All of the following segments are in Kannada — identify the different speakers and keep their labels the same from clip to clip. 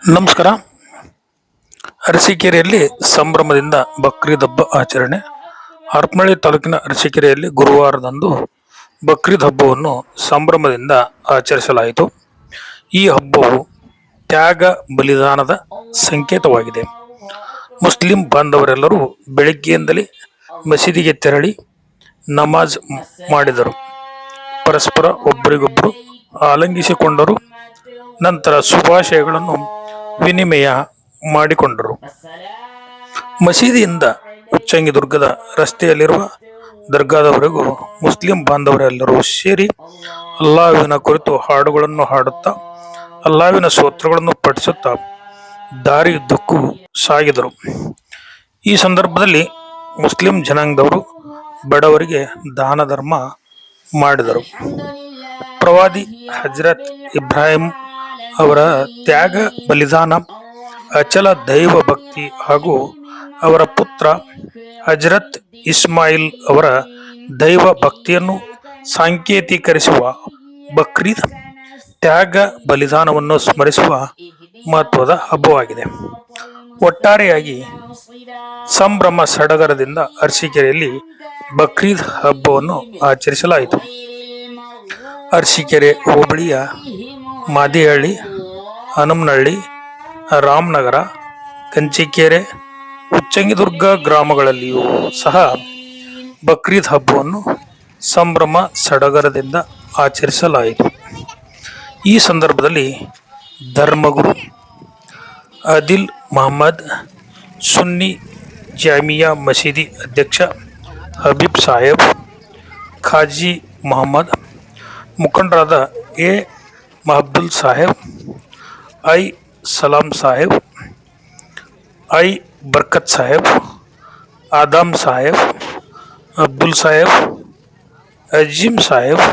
Speaker 1: ನಮಸ್ಕಾರ. ಅರಸೀಕೆರೆಯಲ್ಲಿ ಸಂಭ್ರಮದಿಂದ ಬಕ್ರೀದ್ ಹಬ್ಬ ಆಚರಣೆ. ಹರಪನಹಳ್ಳಿ ತಾಲೂಕಿನ ಅರಸೀಕೆರೆಯಲ್ಲಿ ಗುರುವಾರದಂದು ಬಕ್ರೀದ್ ಹಬ್ಬವನ್ನು ಸಂಭ್ರಮದಿಂದ ಆಚರಿಸಲಾಯಿತು. ಈ ಹಬ್ಬವು ತ್ಯಾಗ ಬಲಿದಾನದ ಸಂಕೇತವಾಗಿದೆ. ಮುಸ್ಲಿಂ ಬಾಂಧವರೆಲ್ಲರೂ ಬೆಳಗ್ಗೆಯಿಂದಲೇ ಮಸೀದಿಗೆ ತೆರಳಿ ನಮಾಜ್ ಮಾಡಿದರು. ಪರಸ್ಪರ ಒಬ್ಬರಿಗೊಬ್ಬರು ಆಲಿಂಗಿಸಿಕೊಂಡರು. ನಂತರ ಶುಭಾಶಯಗಳನ್ನು ವಿನಿಮಯ ಮಾಡಿಕೊಂಡರು. ಮಸೀದಿಯಿಂದ ಉಚ್ಚಂಗಿ ದುರ್ಗದ ರಸ್ತೆಯಲ್ಲಿರುವ ದರ್ಗಾದವರೆಗೂ ಮುಸ್ಲಿಂ ಬಾಂಧವರೆಲ್ಲರೂ ಸೇರಿ ಅಲ್ಲಾವಿನ ಕುರಿತು ಹಾಡುಗಳನ್ನು ಹಾಡುತ್ತಾ ಅಲ್ಲಾವಿನ ಸ್ತೋತ್ರಗಳನ್ನು ಪಠಿಸುತ್ತಾ ದಾರಿಯುದ್ದಕ್ಕೂ ಸಾಗಿದರು. ಈ ಸಂದರ್ಭದಲ್ಲಿ ಮುಸ್ಲಿಂ ಜನಾಂಗದವರು ಬಡವರಿಗೆ ದಾನ ಧರ್ಮ ಮಾಡಿದರು. ಪ್ರವಾದಿ ಹಜರತ್ ಇಬ್ರಾಹಿಂ ಅವರ ತ್ಯಾಗ ಬಲಿದಾನ, ಅಚಲ ದೈವ ಭಕ್ತಿ ಹಾಗೂ ಅವರ ಪುತ್ರ ಹಜರತ್ ಇಸ್ಮಾಯಿಲ್ ಅವರ ದೈವ ಭಕ್ತಿಯನ್ನು ಸಾಂಕೇತೀಕರಿಸುವ ಬಕ್ರೀದ್ ತ್ಯಾಗ ಬಲಿದಾನವನ್ನು ಸ್ಮರಿಸುವ ಮಹತ್ವದ ಹಬ್ಬವಾಗಿದೆ. ಒಟ್ಟಾರೆಯಾಗಿ ಸಂಭ್ರಮ ಸಡಗರದಿಂದ ಅರಸೀಕೆರೆಯಲ್ಲಿ ಬಕ್ರೀದ್ ಹಬ್ಬವನ್ನು ಆಚರಿಸಲಾಯಿತು. ಅರಸೀಕೆರೆ ಹೋಬಳಿಯ ಮಾದಿಹಳ್ಳಿ, ಹನುಮನಹಳ್ಳಿ, ರಾಮನಗರ, ಕಂಚಿಕೆರೆ, ಉಚ್ಚಂಗಿದುರ್ಗ ಗ್ರಾಮಗಳಲ್ಲಿಯೂ ಸಹ ಬಕ್ರೀದ್ ಹಬ್ಬವನ್ನು ಸಂಭ್ರಮ ಸಡಗರದಿಂದ ಆಚರಿಸಲಾಯಿತು. ಈ ಸಂದರ್ಭದಲ್ಲಿ ಧರ್ಮಗುರು ಆದಿಲ್ ಮಹಮ್ಮದ್, ಸುನ್ನಿ ಜಾಮಿಯಾ ಮಸೀದಿ ಅಧ್ಯಕ್ಷ ಹಬೀಬ್ ಸಾಹೇಬ್, ಖಾಜಿ ಮೊಹಮ್ಮದ್, ಮುಖಂಡರಾದ A Mahabool Saheb, I Salam Saheb, I Barkat Saheb, Adam Saheb, Abdul Saheb, Azeem Saheb,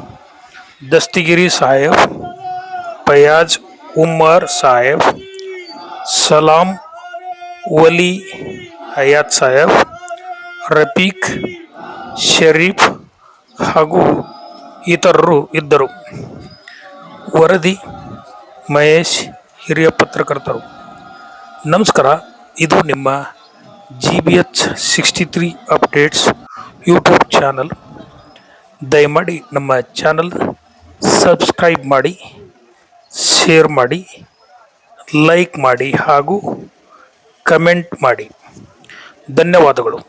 Speaker 1: Dastagiri Saheb, Fayaz Umar Saheb, Salam Wali Hayat Saheb, Rafiq, Sharif ಹಾಗೂ ಇತರರು ಇದ್ದರು. ವರದಿ ಮಹೇಶ್, ಹಿರಿಯ ಪತ್ರಕರ್ತರು. ನಮಸ್ಕಾರ. ಇದು ನಿಮ್ಮ GBH 63 ಅಪ್ಡೇಟ್ಸ್ ಯೂಟ್ಯೂಬ್ ಚಾನಲ್. ದಯಮಾಡಿ ನಮ್ಮ ಚಾನಲ್ ಸಬ್ಸ್ಕ್ರೈಬ್ ಮಾಡಿ, ಶೇರ್ ಮಾಡಿ, ಲೈಕ್ ಮಾಡಿ ಹಾಗೂ ಕಮೆಂಟ್ ಮಾಡಿ. ಧನ್ಯವಾದಗಳು.